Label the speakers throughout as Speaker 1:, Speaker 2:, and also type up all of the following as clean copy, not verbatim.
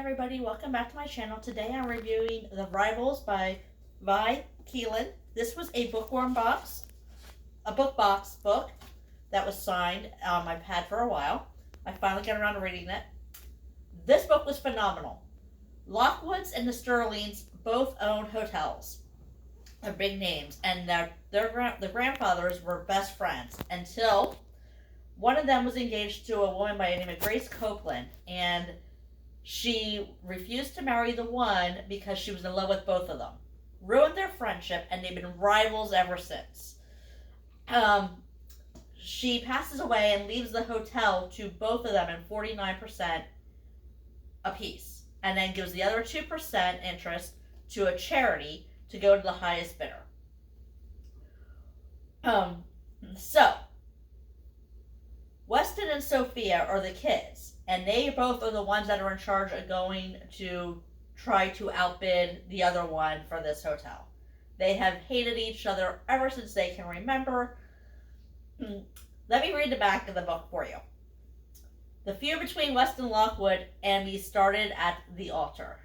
Speaker 1: everybody, welcome back to my channel. Today I'm reviewing The Rivals by Keeland. This was a bookworm box, a book book that was signed I've had for a while. I finally got around to reading it. This book was phenomenal. Lockwoods and the Sterlings both owned hotels. They're big names, and the grandfathers were best friends until one of them was engaged to a woman by the name of Grace Copeland, and she refused to marry the one because she was in love with both of them. Ruined their friendship, and they've been rivals ever since. She passes away and leaves the hotel to both of them in 49% apiece, and then gives the other 2% interest to a charity to go to the highest bidder. So Weston and Sophia are the kids, and they both are the ones that are in charge of going to try to outbid the other one for this hotel. They have hated each other ever since they can remember. Let me read the back of the book for you. The feud between Weston Lockwood and me started at the altar.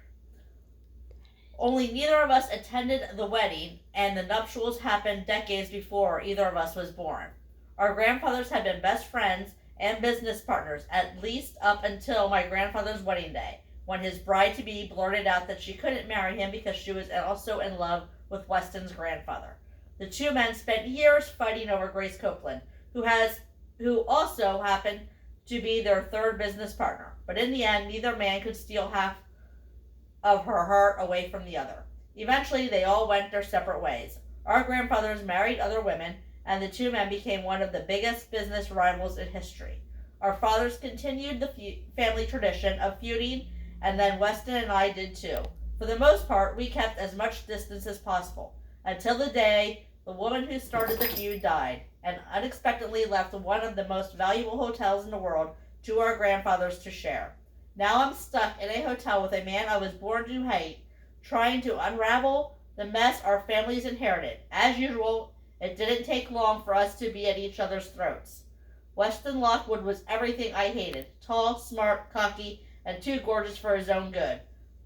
Speaker 1: Only neither of us attended the wedding, and the nuptials happened decades before either of us was born. Our grandfathers had been best friends and business partners, at least up until my grandfather's wedding day, when his bride-to-be blurted out that she couldn't marry him because she was also in love with Weston's grandfather. The two men spent years fighting over Grace Copeland, who also happened to be their third business partner. But in the end, neither man could steal half of her heart away from the other. Eventually, they all went their separate ways. Our grandfathers married other women, and the two men became one of the biggest business rivals in history. Our fathers continued the family tradition of feuding, and then Weston and I did too. For the most part, we kept as much distance as possible, until the day the woman who started the feud died, and unexpectedly left one of the most valuable hotels in the world to our grandfathers to share. Now I'm stuck in a hotel with a man I was born to hate, trying to unravel the mess our families inherited. As usual, it didn't take long for us to be at each other's throats. Weston Lockwood was everything I hated. Tall, smart, cocky, and too gorgeous for his own good.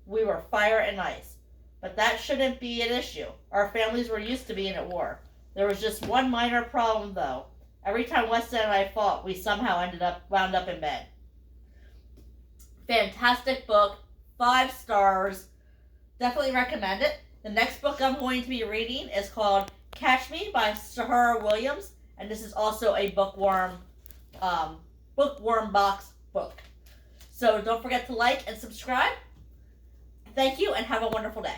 Speaker 1: We were fire and ice. But that shouldn't be an issue. Our families were used to being at war. There was just one minor problem, though. Every time Weston and I fought, we somehow wound up in bed. Fantastic book. 5 stars. Definitely recommend it. The next book I'm going to be reading is called Catch Me by Sahara Williams, and this is also a bookworm box book. So don't forget to like and subscribe. Thank you, and have a wonderful day.